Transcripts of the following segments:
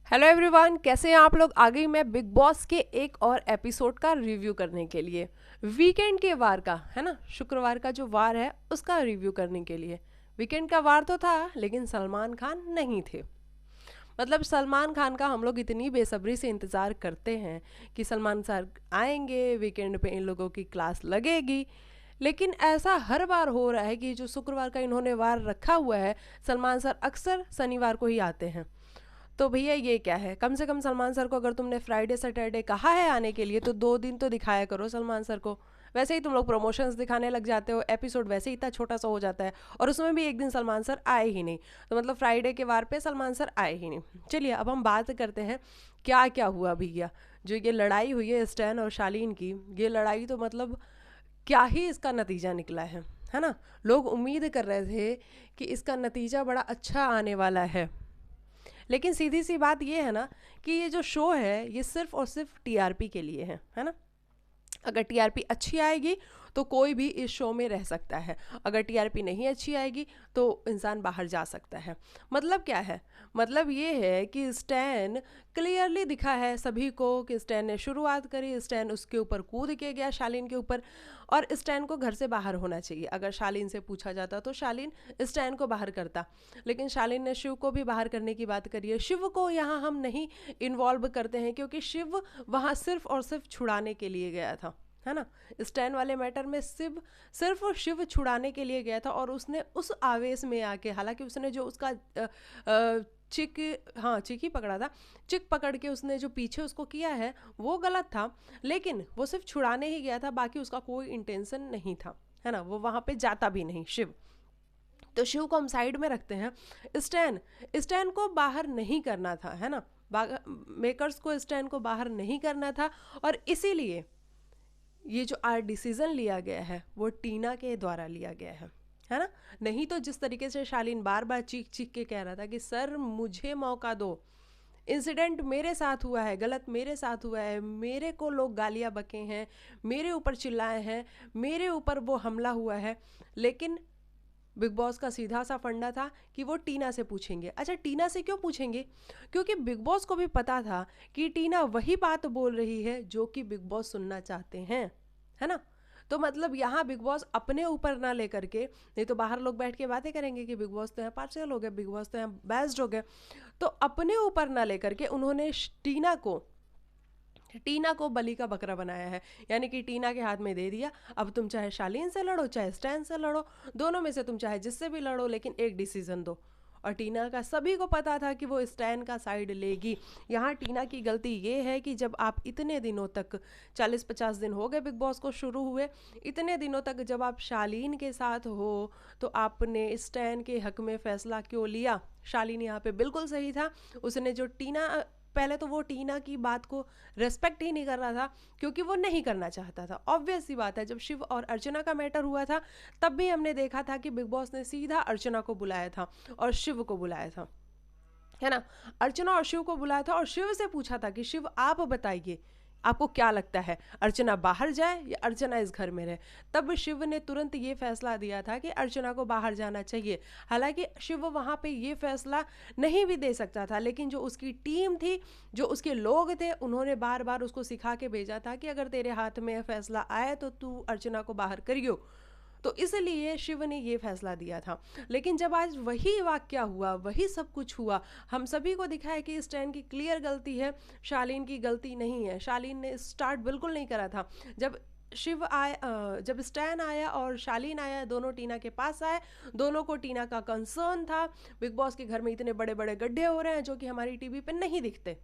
Hello everyone, कैसे हैं आप लोग। आ गई मैं बिग बॉस के एक और एपिसोड का रिव्यू करने के लिए। वीकेंड के वार का है ना, शुक्रवार का जो वार है उसका रिव्यू करने के लिए। वीकेंड का वार तो था लेकिन सलमान खान नहीं थे। मतलब सलमान खान का हम लोग इतनी बेसब्री से इंतज़ार करते हैं कि सलमान सर आएंगे, वीकेंड पे इन लोगों की क्लास लगेगी। लेकिन ऐसा हर बार हो रहा है कि जो शुक्रवार का इन्होंने वार रखा हुआ है, सलमान सर अक्सर शनिवार को ही आते हैं। तो भैया ये क्या है, कम से कम सलमान सर को अगर तुमने फ्राइडे सैटरडे कहा है आने के लिए तो 2 दिन तो दिखाया करो सलमान सर को। वैसे ही तुम लोग प्रमोशंस दिखाने लग जाते हो, एपिसोड वैसे ही इतना छोटा सा हो जाता है और उसमें भी एक दिन सलमान सर आए ही नहीं। तो मतलब फ्राइडे के वार पे सलमान सर आए ही नहीं। चलिए अब हम बात करते हैं क्या क्या हुआ भैया। जो ये लड़ाई हुई है स्टैन और शालीन की, ये लड़ाई तो मतलब क्या ही इसका नतीजा निकला है ना। लोग उम्मीद कर रहे थे कि इसका नतीजा बड़ा अच्छा आने वाला है, लेकिन सीधी सी बात ये है ना कि ये जो शो है ये सिर्फ और सिर्फ टीआरपी के लिए है ना। अगर टीआरपी अच्छी आएगी तो कोई भी इस शो में रह सकता है, अगर टीआरपी नहीं अच्छी आएगी तो इंसान बाहर जा सकता है। मतलब क्या है, मतलब ये है कि स्टैन क्लियरली दिखा है सभी को कि स्टैन ने शुरुआत करी, स्टैन उसके ऊपर कूद के गया शालीन के ऊपर, और स्टैन को घर से बाहर होना चाहिए। अगर शालीन से पूछा जाता तो शालीन स्टैन को बाहर करता, लेकिन शालीन ने शिव को भी बाहर करने की बात करी है। शिव को यहाँ हम नहीं इन्वॉल्व करते हैं क्योंकि शिव वहाँ सिर्फ और सिर्फ छुड़ाने के लिए गया था, है ना। स्टैन वाले मैटर में शिव सिर्फ और शिव छुड़ाने के लिए गया था, और उसने उस आवेश में आके, हालांकि उसने जो उसका चिक, हाँ चिक ही पकड़ा था, चिक पकड़ के उसने जो पीछे उसको किया है वो गलत था, लेकिन वो सिर्फ छुड़ाने ही गया था, बाकी उसका कोई इंटेंशन नहीं था, है ना। वो वहाँ पे जाता भी नहीं शिव। तो शिव को हम साइड में रखते हैं। स्टैन स्टैन को बाहर नहीं करना था, है ना। मेकर्स को स्टैन को बाहर नहीं करना था, और इसीलिए ये जो आज डिसीजन लिया गया है वो टीना के द्वारा लिया गया है ना। नहीं तो जिस तरीके से शालीन बार बार चीख चीख के कह रहा था कि सर मुझे मौका दो, इंसिडेंट मेरे साथ हुआ है, गलत मेरे साथ हुआ है, मेरे को लोग गालियां बके हैं, मेरे ऊपर चिल्लाए हैं, मेरे ऊपर वो हमला हुआ है। लेकिन बिग बॉस का सीधा सा फंडा था कि वो टीना से पूछेंगे। अच्छा, टीना से क्यों पूछेंगे? क्योंकि बिग बॉस को भी पता था कि टीना वही बात बोल रही है जो कि बिग बॉस सुनना चाहते हैं, है ना। तो मतलब यहाँ बिग बॉस अपने ऊपर ना लेकर के, नहीं तो बाहर लोग बैठ के बातें करेंगे कि बिग बॉस तो यहाँ पार्शियल हो गए, बिग बॉस तो यहाँ बेस्ड हो गए। तो अपने ऊपर ना लेकर के उन्होंने टीना को बलि का बकरा बनाया है, यानी कि टीना के हाथ में दे दिया। अब तुम चाहे शालीन से लड़ो चाहे स्टैन से लड़ो, दोनों में से तुम चाहे जिससे भी लड़ो, लेकिन एक डिसीजन दो। और टीना का सभी को पता था कि वो स्टैन का साइड लेगी। यहाँ टीना की गलती ये है कि जब आप इतने दिनों तक, 40-50 दिन हो गए बिग बॉस को शुरू हुए, इतने दिनों तक जब आप शालीन के साथ हो तो आपने स्टैन के हक में फैसला क्यों लिया? शालीन यहाँ पे बिल्कुल सही था। उसने जो टीना, पहले तो वो टीना की बात को रेस्पेक्ट ही नहीं कर रहा था क्योंकि वो नहीं करना चाहता था। ऑब्वियस सी बात है, जब शिव और अर्चना का मैटर हुआ था तब भी हमने देखा था कि बिग बॉस ने सीधा अर्चना को बुलाया था और शिव को बुलाया था, है ना। अर्चना और शिव को बुलाया था और शिव से पूछा था कि शिव आप बताइए आपको क्या लगता है, अर्चना बाहर जाए या अर्चना इस घर में रहे। तब शिव ने तुरंत ये फैसला दिया था कि अर्चना को बाहर जाना चाहिए। हालांकि शिव वहाँ पे ये फैसला नहीं भी दे सकता था, लेकिन जो उसकी टीम थी, जो उसके लोग थे, उन्होंने बार बार उसको सिखा के भेजा था कि अगर तेरे हाथ में फैसला आए तो तू अर्चना को बाहर करियो। तो इसलिए शिव ने ये फैसला दिया था। लेकिन जब आज वही वाक्या हुआ, वही सब कुछ हुआ, हम सभी को दिखाया कि स्टैन की क्लियर गलती है, शालीन की गलती नहीं है। शालीन ने स्टार्ट बिल्कुल नहीं करा था। जब शिव आया, जब स्टैन आया और शालीन आया, दोनों टीना के पास आए, दोनों को टीना का कंसर्न था। बिग बॉस के घर में इतने बड़े बड़े गड्ढे हो रहे हैं जो कि हमारी टीवी पे नहीं दिखते,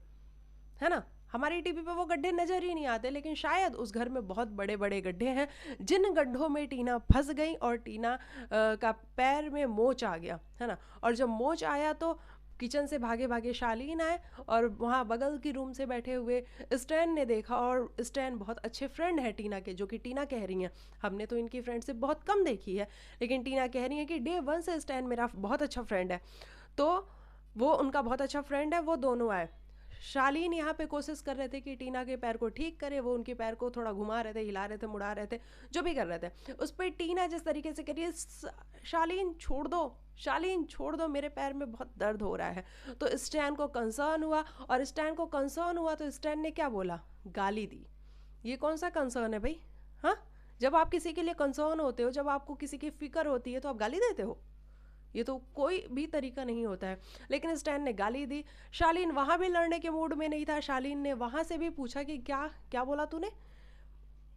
है ना। हमारी टीवी पे वो गड्ढे नजर ही नहीं आते, लेकिन शायद उस घर में बहुत बड़े बड़े गड्ढे हैं जिन गड्ढों में टीना फंस गई और टीना का पैर में मोच आ गया, है ना। और जब मोच आया तो किचन से भागे भागे शालीन आए और वहाँ बगल की रूम से बैठे हुए स्टैन ने देखा, और स्टैन बहुत अच्छे फ्रेंड है टीना के, जो कि टीना कह रही हैं। हमने तो इनकी फ्रेंडशिप बहुत कम देखी है, लेकिन टीना कह रही है कि डे 1 से स्टैन मेरा बहुत अच्छा फ्रेंड है। तो वो उनका बहुत अच्छा फ्रेंड है, वो दोनों आए। शालीन यहाँ पे कोशिश कर रहे थे कि टीना के पैर को ठीक करे, वो उनके पैर को थोड़ा घुमा रहे थे, हिला रहे थे, मुड़ा रहे थे, जो भी कर रहे थे। उस पर टीना जिस तरीके से करिए, शालीन छोड़ दो, शालीन छोड़ दो, मेरे पैर में बहुत दर्द हो रहा है। तो स्टैन को कंसर्न हुआ, और स्टैन को कंसर्न हुआ तो स्टैन ने क्या बोला, गाली दी। ये कौन सा कंसर्न है भाई? हाँ, जब आप किसी के लिए कंसर्न होते हो, जब आपको किसी की फिक्र होती है, तो आप गाली देते हो? ये तो कोई भी तरीका नहीं होता है। लेकिन स्टैन ने गाली दी। शालीन वहां भी लड़ने के मूड में नहीं था। शालीन ने वहां से भी पूछा कि क्या क्या बोला तूने?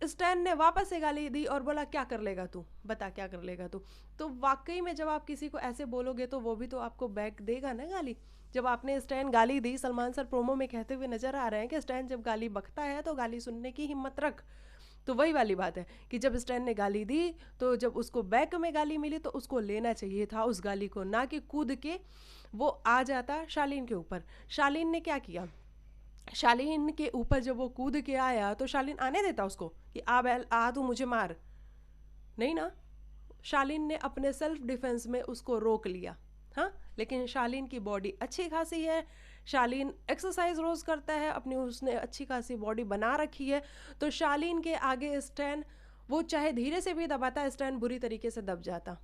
स्टैन ने वापस से गाली दी और बोला क्या कर लेगा तू, बता क्या कर लेगा तू। तो वाकई में जब आप किसी को ऐसे बोलोगे तो वो भी तो आपको बैक देगा ना गाली। जब आपने स्टैन गाली दी, सलमान सर प्रोमो में कहते हुए नजर आ रहे हैं कि स्टैन जब गाली बकता है तो गाली सुनने की हिम्मत रख। तो वही वाली बात है कि जब स्टैन ने गाली दी, तो जब उसको बैक में गाली मिली तो उसको लेना चाहिए था उस गाली को, ना कि कूद के वो आ जाता शालीन के ऊपर। शालीन ने क्या किया, शालीन के ऊपर जब वो कूद के आया तो शालीन आने देता उसको कि आ बैल आ, तू मुझे मार? नहीं ना। शालीन ने अपने सेल्फ डिफेंस में उसको रोक लिया। हाँ, लेकिन शालीन की बॉडी अच्छी खासी है, शालीन एक्सरसाइज रोज करता है अपनी, उसने अच्छी खासी बॉडी बना रखी है। तो शालीन के आगे स्टैन, वो चाहे धीरे से भी दबाता, स्टैन बुरी तरीके से दब जाता।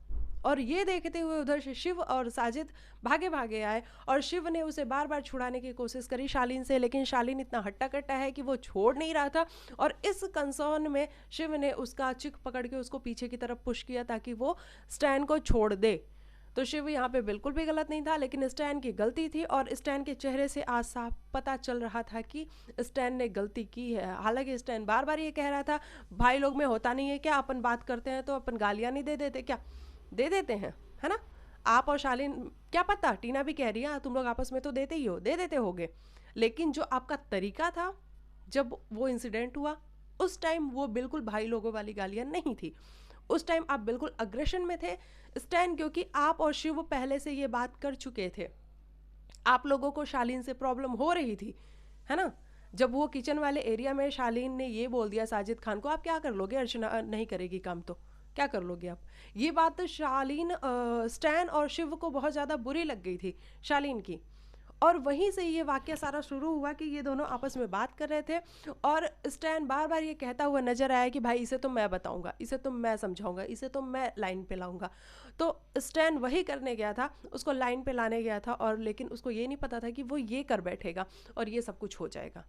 और ये देखते हुए उधर से शिव और साजिद भागे भागे आए, और शिव ने उसे बार बार छुड़ाने की कोशिश करी शालीन से, लेकिन शालीन इतना हट्टा कट्टा है कि वो छोड़ नहीं रहा था। और इस कंसर्न में शिव ने उसका चिक पकड़ के उसको पीछे की तरफ पुश किया ताकि वो स्टैन को छोड़ दे। तो शिव यहाँ पे बिल्कुल भी गलत नहीं था, लेकिन स्टैन की गलती थी, और स्टैन के चेहरे से आज साफ पता चल रहा था कि स्टैन ने गलती की है। हालांकि स्टैन बार बार ये कह रहा था, भाई लोग में होता नहीं है क्या, अपन बात करते हैं तो अपन गालियां नहीं दे देते क्या? दे देते हैं, है ना। आप और शालीन, क्या पता टीना भी कह रही है, तुम लोग आपस में तो देते ही हो, दे देते होगे। लेकिन जो आपका तरीका था जब वो इंसिडेंट हुआ, उस टाइम वो बिल्कुल भाई लोगों वाली गालियां नहीं थी। उस टाइम आप बिल्कुल अग्रेशन में थे स्टैन, क्योंकि आप और शिव पहले से ये बात कर चुके थे। आप लोगों को शालीन से प्रॉब्लम हो रही थी, है ना। जब वो किचन वाले एरिया में शालीन ने ये बोल दिया साजिद खान को, आप क्या कर लोगे, अर्चना नहीं करेगी काम तो क्या कर लोगे आप? ये बात तो शालीन, स्टैन और शिव को बहुत ज़्यादा बुरी लग गई थी शालीन की। और वहीं से ये वाक्य सारा शुरू हुआ कि ये दोनों आपस में बात कर रहे थे, और स्टैन बार बार ये कहता हुआ नजर आया कि भाई इसे तो मैं बताऊंगा, इसे तो मैं समझाऊंगा, इसे तो मैं लाइन पे लाऊंगा। तो स्टैन वही करने गया था, उसको लाइन पे लाने गया था, और लेकिन उसको ये नहीं पता था कि वो ये कर बैठेगा और ये सब कुछ हो जाएगा।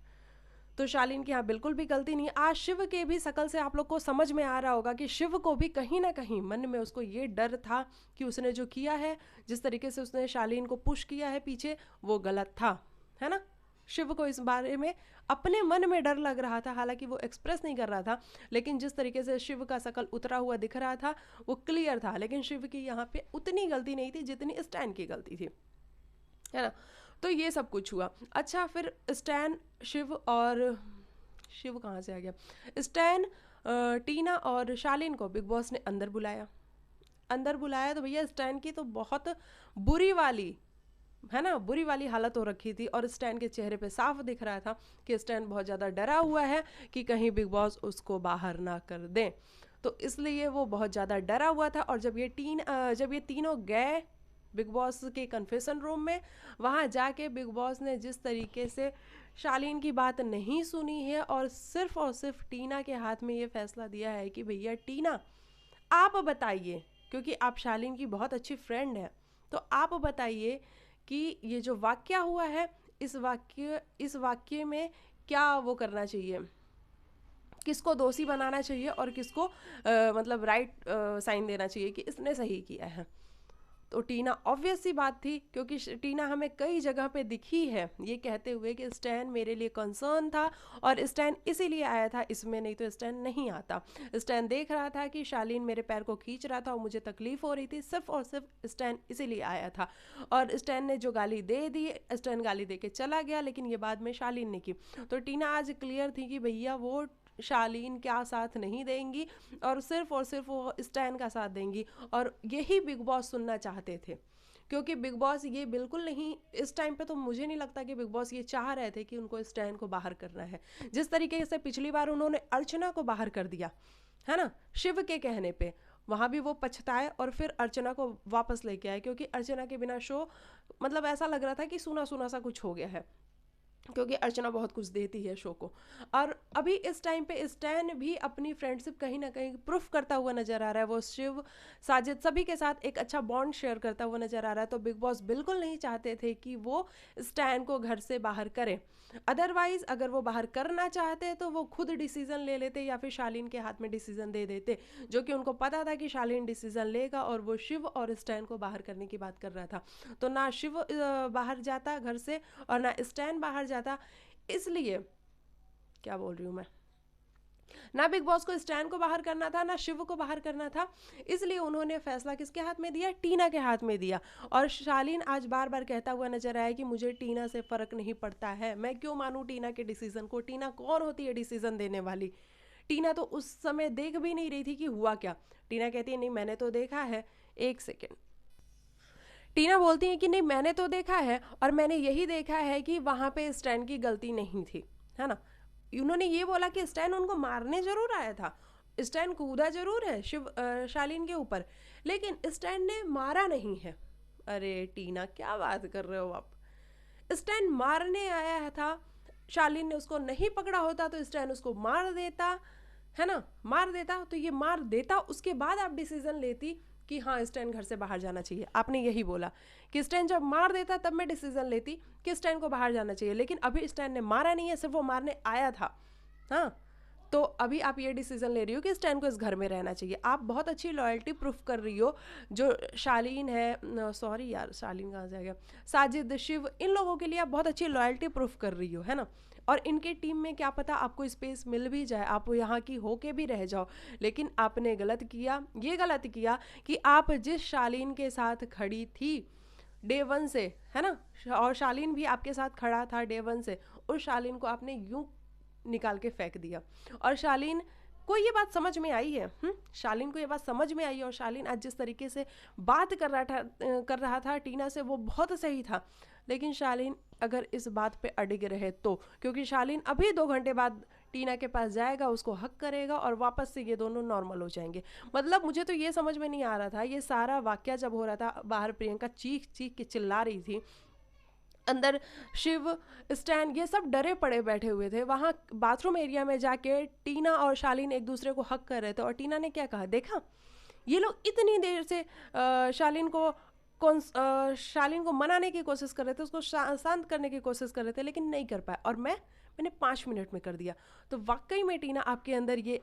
तो शालीन की यहाँ बिल्कुल भी गलती नहीं। आज शिव के भी शकल से आप लोग को समझ में आ रहा होगा कि शिव को भी कहीं ना कहीं मन में उसको ये डर था कि उसने जो किया है, जिस तरीके से उसने शालीन को पुश किया है पीछे, वो गलत था, है ना। शिव को इस बारे में अपने मन में डर लग रहा था, हालांकि वो एक्सप्रेस नहीं कर रहा था, लेकिन जिस तरीके से शिव का शकल उतरा हुआ दिख रहा था वो क्लियर था। लेकिन शिव की यहाँ पे उतनी गलती नहीं थी जितनी स्टैन की गलती थी, है ना। तो ये सब कुछ हुआ। अच्छा, फिर स्टैन, शिव और शिव कहाँ से आ गया, स्टैन, टीना और शालीन को बिग बॉस ने अंदर बुलाया। अंदर बुलाया तो भैया स्टैन की तो बहुत बुरी वाली, है ना, बुरी वाली हालत हो रखी थी, और स्टैन के चेहरे पे साफ दिख रहा था कि स्टैन बहुत ज़्यादा डरा हुआ है कि कहीं बिग बॉस उसको बाहर ना कर दें। तो इसलिए वो बहुत ज़्यादा डरा हुआ था। और जब ये तीनों गए बिग बॉस के कन्फेशन रूम में, वहाँ जाके बिग बॉस ने जिस तरीके से शालीन की बात नहीं सुनी है, और सिर्फ टीना के हाथ में ये फैसला दिया है कि भैया टीना आप बताइए, क्योंकि आप शालीन की बहुत अच्छी फ्रेंड है, तो आप बताइए कि ये जो वाक्य हुआ है, इस वाक्य में क्या वो करना चाहिए, किसको दोषी बनाना चाहिए और किसको मतलब राइट साइन देना चाहिए कि इसने सही किया है। तो टीना ऑब्वियस सी बात थी, क्योंकि टीना हमें कई जगह पे दिखी है ये कहते हुए कि स्टैन मेरे लिए कंसर्न था और स्टैन इसीलिए आया था इसमें, नहीं तो स्टैन नहीं आता। स्टैन देख रहा था कि शालीन मेरे पैर को खींच रहा था और मुझे तकलीफ हो रही थी, सिर्फ और सिर्फ स्टैन इसीलिए आया था। और स्टैन ने जो गाली दे दी, स्टैन गाली दे के चला गया, लेकिन ये बाद में शालीन ने की। तो टीना आज क्लियर थी कि भैया वो शालीन का साथ नहीं देंगी और सिर्फ वो स्टैन का साथ देंगी, और यही बिग बॉस सुनना चाहते थे। क्योंकि बिग बॉस ये बिल्कुल नहीं, इस टाइम पे तो मुझे नहीं लगता कि बिग बॉस ये चाह रहे थे कि उनको स्टैन को बाहर करना है। जिस तरीके से पिछली बार उन्होंने अर्चना को बाहर कर दिया, है ना, शिव के कहने पे, वहाँ भी वो पछताए और फिर अर्चना को वापस लेके आए, क्योंकि अर्चना के बिना शो मतलब ऐसा लग रहा था कि सूना सूना सा कुछ हो गया है। क्योंकि अर्चना बहुत कुछ देती है शो को। और अभी इस टाइम पे स्टैन भी अपनी फ्रेंडशिप कहीं ना कहीं प्रूफ करता हुआ नजर आ रहा है। वो शिव, साजिद सभी के साथ एक अच्छा बॉन्ड शेयर करता हुआ नजर आ रहा है। तो बिग बॉस बिल्कुल नहीं चाहते थे कि वो स्टैन को घर से बाहर करें। अदरवाइज अगर वो बाहर करना चाहते तो वो खुद डिसीजन ले लेते या फिर शालीन के हाथ में डिसीजन दे देते, जो कि उनको पता था कि शालीन डिसीजन लेगा और वो शिव और स्टैन को बाहर करने की बात कर रहा था। तो ना शिव बाहर जाता घर से और ना स्टैन बाहर जाता। इसलिए क्या बोल रही हूँ मैं, ना बिग बॉस को स्टैन को बाहर करना था ना शिव को बाहर करना था। इसलिए उन्होंने फैसला किसके हाथ में दिया, टीना के हाथ में दिया। और शालीन आज बार बार कहता हुआ नजर आया कि मुझे टीना से फर्क नहीं पड़ता है, मैं क्यों मानूं टीना के डिसीजन को। टीना कौन होती है डिसीजन देने वाली। टीना तो उस समय देख भी नहीं रही थी कि हुआ क्या। टीना कहती है नहीं मैंने तो देखा है। एक सेकेंड। टीना बोलती है कि नहीं मैंने तो देखा है और मैंने यही देखा है कि वहां पे स्टैन की गलती नहीं थी, है ना। उन्होंने ये बोला कि स्टैन उनको मारने जरूर आया था, स्टैन कूदा जरूर है शालीन के ऊपर, लेकिन स्टैन ने मारा नहीं है। अरे टीना क्या बात कर रहे हो आप। स्टैन मारने आया था, शालीन ने उसको नहीं पकड़ा होता तो स्टैन उसको मार देता, है ना, मार देता। तो ये मार देता, उसके बाद आप डिसीजन लेती कि हाँ स्टैन घर से बाहर जाना चाहिए। आपने यही बोला कि स्टैन जब मार देता तब मैं डिसीजन लेती कि स्टैन को बाहर जाना चाहिए, लेकिन अभी स्टैन ने मारा नहीं है, सिर्फ वो मारने आया था। हाँ, तो अभी आप ये डिसीजन ले रही हो कि स्टैन को इस घर में रहना चाहिए। आप बहुत अच्छी लॉयल्टी प्रूफ कर रही हो। जो शालीन है, सॉरी यार शालीन कहाँ से आ गया, साजिद, शिव, इन लोगों के लिए आप बहुत अच्छी लॉयल्टी प्रूफ कर रही हो, है ना। और इनके टीम में क्या पता आपको स्पेस मिल भी जाए, आप यहाँ की होके भी रह जाओ। लेकिन आपने गलत किया, ये गलत किया कि आप जिस शालीन के साथ खड़ी थी डे वन से, है ना, और शालीन भी आपके साथ खड़ा था डे वन से, उस शालीन को आपने यूं निकाल के फेंक दिया। और शालीन को ये बात समझ में आई है, शालीन को ये बात समझ में आई है। और शालीन आज जिस तरीके से बात कर रहा था टीना से, वो बहुत सही था। लेकिन शालीन अगर इस बात पे अडिग रहे तो, क्योंकि शालीन अभी 2 घंटे बाद टीना के पास जाएगा, उसको हक करेगा और वापस से ये दोनों नॉर्मल हो जाएंगे। मतलब मुझे तो ये समझ में नहीं आ रहा था, ये सारा वाक्य जब हो रहा था बाहर प्रियंका चीख चीख के चिल्ला रही थी, अंदर शिव, स्टैन, ये सब डरे पड़े बैठे हुए थे। वहाँ बाथरूम एरिया में जाके टीना और शालीन एक दूसरे को हक कर रहे थे और टीना ने क्या कहा, देखा ये लोग इतनी देर से शालीन को मनाने की कोशिश कर रहे थे, उसको शांत करने की कोशिश कर रहे थे, लेकिन नहीं कर पाए। और मैंने 5 मिनट में कर दिया। तो वाकई में टीना आपके अंदर ये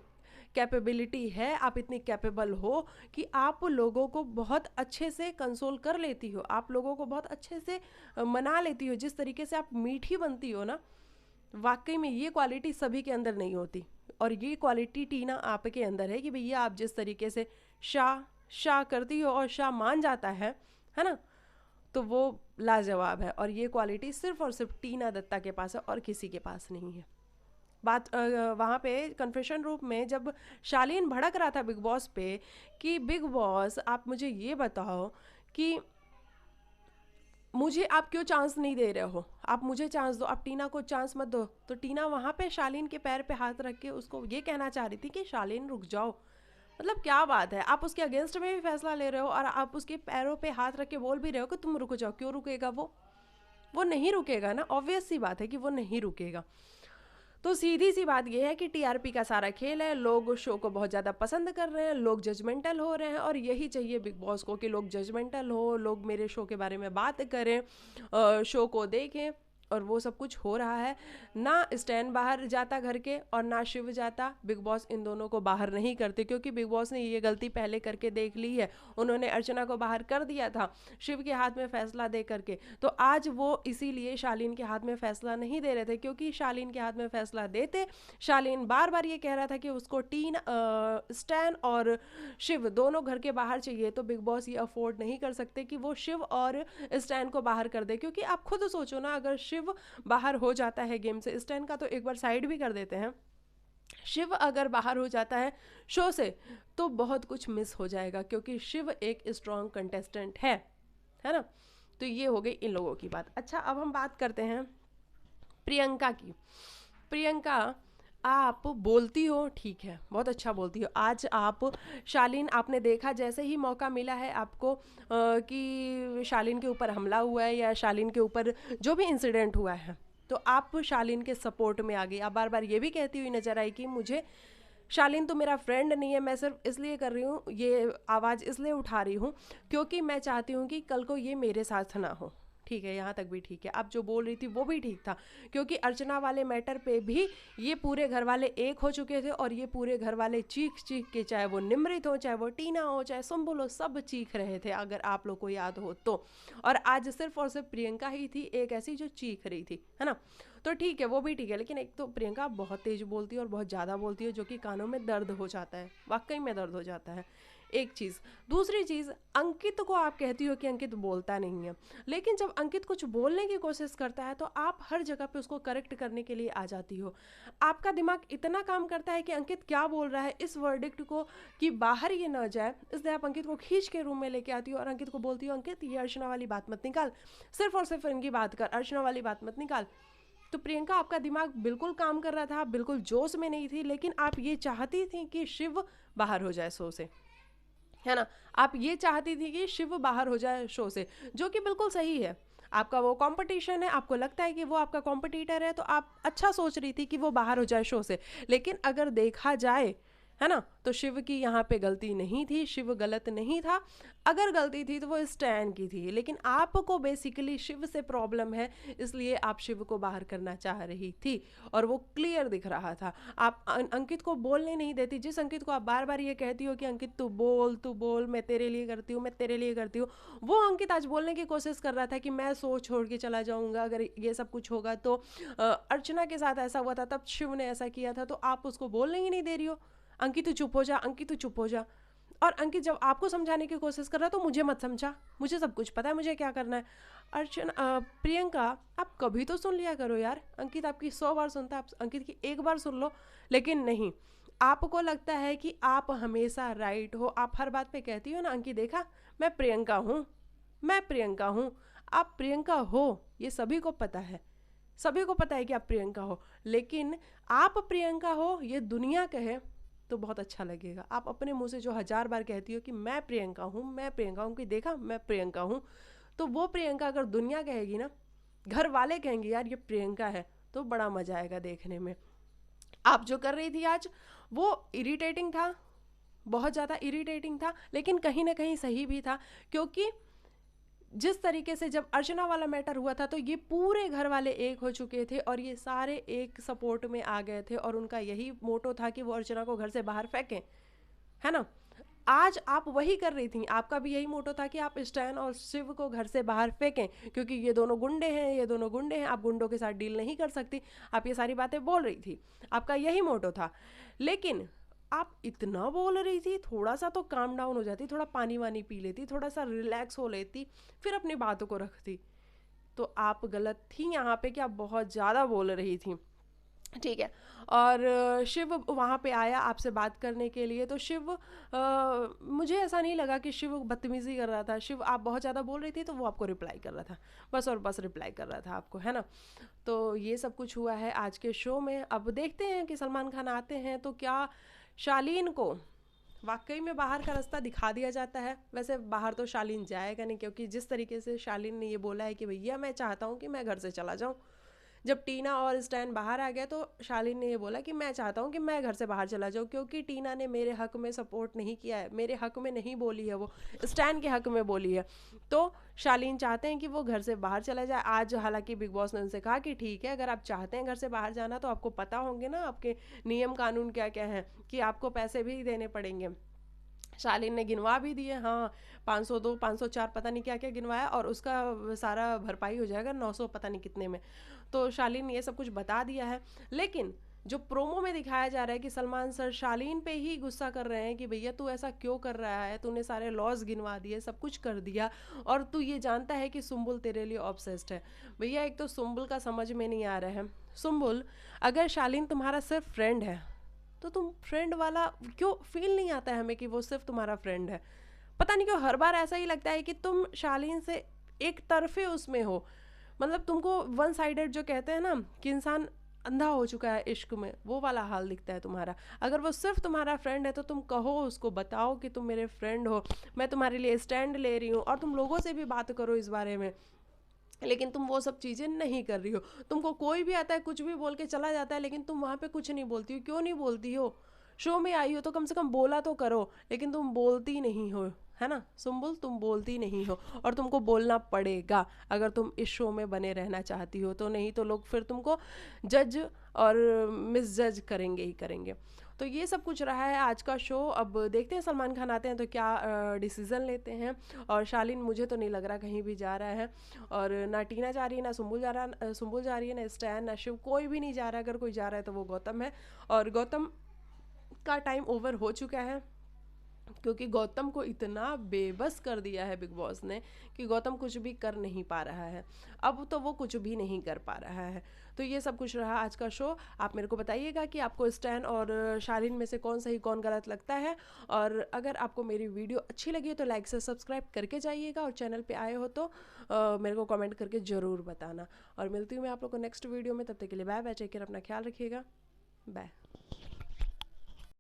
कैपेबिलिटी है, आप इतनी कैपेबल हो कि आप लोगों को बहुत अच्छे से कंसोल कर लेती हो, आप लोगों को बहुत अच्छे से मना लेती हो। जिस तरीके से आप मीठी बनती हो ना, वाकई में ये क्वालिटी सभी के अंदर नहीं होती। और ये क्वालिटी टीना आपके अंदर है कि भैया आप जिस तरीके से शाह शाह करती हो और शाह मान जाता है ना, तो वो लाजवाब है। और ये क्वालिटी सिर्फ और सिर्फ टीना दत्ता के पास है और किसी के पास नहीं है। बात वहाँ पे कन्फेशन रूम में जब शालीन भड़क रहा था बिग बॉस पे कि बिग बॉस आप मुझे ये बताओ कि मुझे आप क्यों चांस नहीं दे रहे हो, आप मुझे चांस दो, आप टीना को चांस मत दो। तो टीना वहाँ पे शालीन के पैर पे हाथ रख के उसको ये कहना चाह रही थी कि शालीन रुक जाओ। मतलब क्या बात है, आप उसके अगेंस्ट में भी फैसला ले रहे हो और आप उसके पैरों पे हाथ रख के बोल भी रहे हो कि तुम रुक जाओ। क्यों रुकेगा वो नहीं रुकेगा ना, ऑब्वियस सी बात है कि वो नहीं रुकेगा। तो सीधी सी बात यह है कि टीआरपी का सारा खेल है, लोग शो को बहुत ज़्यादा पसंद कर रहे हैं, लोग जजमेंटल हो रहे हैं और यही चाहिए बिग बॉस को कि लोग जजमेंटल हो, लोग मेरे शो के बारे में बात करें, शो को देखें। और वो सब कुछ हो रहा है। ना स्टैन बाहर जाता घर के और ना शिव जाता, बिग बॉस इन दोनों को बाहर नहीं करते, क्योंकि बिग बॉस ने ये गलती पहले करके देख ली है। उन्होंने अर्चना को बाहर कर दिया था शिव के हाथ में फैसला दे करके। तो आज वो इसीलिए शालीन के हाथ में फैसला नहीं दे रहे थे, क्योंकि शालीन के हाथ में फैसला देते, शालीन बार बार ये कह रहा था कि उसको स्टैन और शिव दोनों घर के बाहर चाहिए, तो बिग बॉस ये अफोर्ड नहीं कर सकते कि वो शिव और स्टैन को बाहर कर दे। क्योंकि आप खुद सोचो ना, अगर शिव बाहर हो जाता है गेम से, स्टैन का तो एक बार साइड भी कर देते हैं, शिव अगर बाहर हो जाता है शो से तो बहुत कुछ मिस हो जाएगा, क्योंकि शिव एक स्ट्रॉन्ग कंटेस्टेंट है ना। तो ये हो गई इन लोगों की बात। अच्छा, अब हम बात करते हैं प्रियंका की। प्रियंका, आप बोलती हो ठीक है, बहुत अच्छा बोलती हो। आज आप शालीन, आपने देखा जैसे ही मौका मिला है आपको कि शालीन के ऊपर हमला हुआ है या शालीन के ऊपर जो भी इंसिडेंट हुआ है, तो आप शालीन के सपोर्ट में आ गई। आप बार बार ये भी कहती हुई नजर आई कि मुझे शालीन तो मेरा फ्रेंड नहीं है, मैं सिर्फ इसलिए कर रही हूँ, ये आवाज़ इसलिए उठा रही हूँ क्योंकि मैं चाहती हूँ कि कल को ये मेरे साथ ना हो। ठीक है, यहाँ तक भी ठीक है। आप जो बोल रही थी वो भी ठीक था, क्योंकि अर्चना वाले मैटर पे भी ये पूरे घर वाले एक हो चुके थे और ये पूरे घर वाले चीख चीख के, चाहे वो निमृत हो, चाहे वो टीना हो, चाहे सुम्बुल हो, सब चीख रहे थे, अगर आप लोग को याद हो तो। और आज सिर्फ और सिर्फ प्रियंका ही थी एक ऐसी जो चीख रही थी, है ना। तो ठीक है, वो भी ठीक है, लेकिन एक तो प्रियंका बहुत तेज बोलती है और बहुत ज़्यादा बोलती है, जो कि कानों में दर्द हो जाता है, वाकई में दर्द हो जाता है। एक चीज़। दूसरी चीज़, अंकित को आप कहती हो कि अंकित बोलता नहीं है, लेकिन जब अंकित कुछ बोलने की कोशिश करता है तो आप हर जगह पे उसको करेक्ट करने के लिए आ जाती हो। आपका दिमाग इतना काम करता है कि अंकित क्या बोल रहा है इस वर्डिक्ट को कि बाहर ये ना जाए, इसलिए आप अंकित को खींच के रूम में लेके आती हो और अंकित को बोलती हो, अंकित ये अर्चना वाली बात मत निकाल, सिर्फ और सिर्फ इनकी बात कर, अर्चना वाली बात मत निकाल। तो प्रियंका, आपका दिमाग बिल्कुल काम कर रहा था, आप बिल्कुल जोश में नहीं थी, लेकिन आप ये चाहती थी कि शिव बाहर हो जाए शो से, है ना। आप ये चाहती थी कि शिव बाहर हो जाए शो से, जो कि बिल्कुल सही है। आपका वो कंपटीशन है, आपको लगता है कि वो आपका कॉम्पिटिटर है, तो आप अच्छा सोच रही थी कि वो बाहर हो जाए शो से। लेकिन अगर देखा जाए, है ना, तो शिव की यहाँ पे गलती नहीं थी, शिव गलत नहीं था। अगर गलती थी तो वो स्टैन की थी, लेकिन आपको बेसिकली शिव से प्रॉब्लम है, इसलिए आप शिव को बाहर करना चाह रही थी और वो क्लियर दिख रहा था। आप अंकित को बोलने नहीं देती, जिस अंकित को आप बार बार ये कहती हो कि अंकित तू बोल, मैं तेरे लिए करती हूँ, मैं तेरे लिए करती हूँ, वो अंकित आज बोलने की कोशिश कर रहा था कि मैं सो छोड़ के चला जाऊँगा अगर ये सब कुछ होगा तो। अर्चना के साथ ऐसा हुआ था, तब शिव ने ऐसा किया था, तो आप उसको बोलने ही नहीं दे रही हो। अंकित तू चुप हो जा, अंकित तू चुप हो जा। और अंकित जब आपको समझाने की कोशिश कर रहा है तो मुझे मत समझा, मुझे सब कुछ पता है, मुझे क्या करना है। प्रियंका, आप कभी तो सुन लिया करो यार, अंकित आपकी 100 बार सुनता है, आप अंकित की एक बार सुन लो। लेकिन नहीं, आपको लगता है कि आप हमेशा राइट हो, आप हर बात पे कहती हो ना, अंकित देखा मैं प्रियंका हूँ, मैं प्रियंका हूँ। आप प्रियंका हो, ये सभी को पता है, सभी को पता है कि आप प्रियंका हो, लेकिन आप प्रियंका हो ये दुनिया कहे तो बहुत अच्छा लगेगा। आप अपने मुंह से जो 1000 बार कहती हो कि मैं प्रियंका हूँ, मैं प्रियंका हूँ, कि देखा मैं प्रियंका हूँ, तो वो प्रियंका अगर दुनिया कहेगी ना, घर वाले कहेंगे यार ये प्रियंका है, तो बड़ा मजा आएगा देखने में। आप जो कर रही थी आज वो इरिटेटिंग था, बहुत ज़्यादा इरिटेटिंग था, लेकिन कहीं ना कहीं सही भी था, क्योंकि जिस तरीके से जब अर्चना वाला मैटर हुआ था तो ये पूरे घर वाले एक हो चुके थे और ये सारे एक सपोर्ट में आ गए थे और उनका यही मोटो था कि वो अर्चना को घर से बाहर फेंकें, है ना। आज आप वही कर रही थी, आपका भी यही मोटो था कि आप स्टैन और शिव को घर से बाहर फेंकें, क्योंकि ये दोनों गुंडे हैं, ये दोनों गुंडे हैं, आप गुंडों के साथ डील नहीं कर सकती, आप ये सारी बातें बोल रही थी, आपका यही मोटो था। लेकिन आप इतना बोल रही थी, थोड़ा सा तो काम डाउन हो जाती, थोड़ा पानी वानी पी लेती, थोड़ा सा रिलैक्स हो लेती, फिर अपनी बातों को रखती। तो आप गलत थी यहाँ पे कि आप बहुत ज़्यादा बोल रही थी, ठीक है। और शिव वहाँ पे आया आपसे बात करने के लिए, तो शिव मुझे ऐसा नहीं लगा कि शिव बदतमीज़ी कर रहा था। शिव, आप बहुत ज़्यादा बोल रही थी तो वो आपको रिप्लाई कर रहा था, बस और बस रिप्लाई कर रहा था आपको, है ना। तो ये सब कुछ हुआ है आज के शो में। अब देखते हैं कि सलमान खान आते हैं तो क्या शालीन को वाकई में बाहर का रास्ता दिखा दिया जाता है। वैसे बाहर तो शालीन जाएगा नहीं, क्योंकि जिस तरीके से शालीन ने ये बोला है कि भैया मैं चाहता हूँ कि मैं घर से चला जाऊँ, जब टीना और स्टैन बाहर आ गया तो शालीन ने ये बोला कि मैं चाहता हूँ कि मैं घर से बाहर चला जाऊँ, क्योंकि टीना ने मेरे हक में सपोर्ट नहीं किया है, मेरे हक में नहीं बोली है, वो स्टैन के हक में बोली है। तो शालीन चाहते हैं कि वो घर से बाहर चला जाए। आज हालांकि बिग बॉस ने उनसे कहा कि ठीक है, अगर आप चाहते हैं घर से बाहर जाना तो आपको पता होंगे ना आपके नियम कानून क्या क्या हैं, कि आपको पैसे भी देने पड़ेंगे। शालीन ने गिनवा भी दिए, हाँ 502 504 पता नहीं क्या क्या गिनवाया, और उसका सारा भरपाई हो जाएगा 900 पता नहीं कितने में। तो शालीन ने ये सब कुछ बता दिया है। लेकिन जो प्रोमो में दिखाया जा रहा है कि सलमान सर शालीन पे ही गुस्सा कर रहे हैं कि भैया तू ऐसा क्यों कर रहा है, तूने सारे लॉस गिनवा दिए, सब कुछ कर दिया, और तू ये जानता है कि सुम्बुल तेरे लिए ऑब्सेस्ड है। भैया एक तो सुम्बुल का समझ में नहीं आ रहा है। सुम्बुल, अगर शालीन तुम्हारा सिर्फ फ्रेंड है तो तुम फ्रेंड वाला क्यों फील नहीं आता है हमें कि वो सिर्फ तुम्हारा फ्रेंड है। पता नहीं क्यों हर बार ऐसा ही लगता है कि तुम शालीन से एक तरफे उसमें हो, मतलब तुमको वन साइडेड जो कहते हैं ना कि इंसान अंधा हो चुका है इश्क में, वो वाला हाल दिखता है तुम्हारा। अगर वो सिर्फ तुम्हारा फ्रेंड है तो तुम कहो, उसको बताओ कि तुम मेरे फ्रेंड हो, मैं तुम्हारे लिए स्टैंड ले रही हूँ, और तुम लोगों से भी बात करो इस बारे में। लेकिन तुम वो सब चीज़ें नहीं कर रही हो। तुमको कोई भी आता है कुछ भी बोल के चला जाता है, लेकिन तुम वहाँ पे कुछ नहीं बोलती हो। क्यों नहीं बोलती हो? शो में आई हो तो कम से कम बोला तो करो, लेकिन तुम बोलती नहीं हो, है ना सुम्बुल, तुम बोलती नहीं हो। और तुमको बोलना पड़ेगा अगर तुम इस शो में बने रहना चाहती हो, तो नहीं तो लोग फिर तुमको जज और मिस जज करेंगे ही करेंगे। तो ये सब कुछ रहा है आज का शो। अब देखते हैं सलमान खान आते हैं तो क्या डिसीज़न लेते हैं। और शालीन मुझे तो नहीं लग रहा कहीं भी जा रहा है, और ना टीना जा रही है, ना सुम्बुल जा रहा, सुम्बुल जा रही है, ना स्टैन, ना शिव, कोई भी नहीं जा रहा है। अगर कोई जा रहा है तो वो गौतम है, और गौतम का टाइम ओवर हो चुका है, क्योंकि गौतम को इतना बेबस कर दिया है बिग बॉस ने कि गौतम कुछ भी कर नहीं पा रहा है। अब तो वो कुछ भी नहीं कर पा रहा है। तो ये सब कुछ रहा आज का शो। आप मेरे को बताइएगा कि आपको स्टैन और शालीन में से कौन सही कौन गलत लगता है। और अगर आपको मेरी वीडियो अच्छी लगी है तो लाइक से सब्सक्राइब करके जाइएगा, और चैनल पे आए हो तो मेरे को कमेंट करके ज़रूर बताना। और मिलती हूँ मैं आप लोग को नेक्स्ट वीडियो में, तब तक के लिए बाय बाय, टेक केयर, अपना ख्याल रखिएगा, बाय।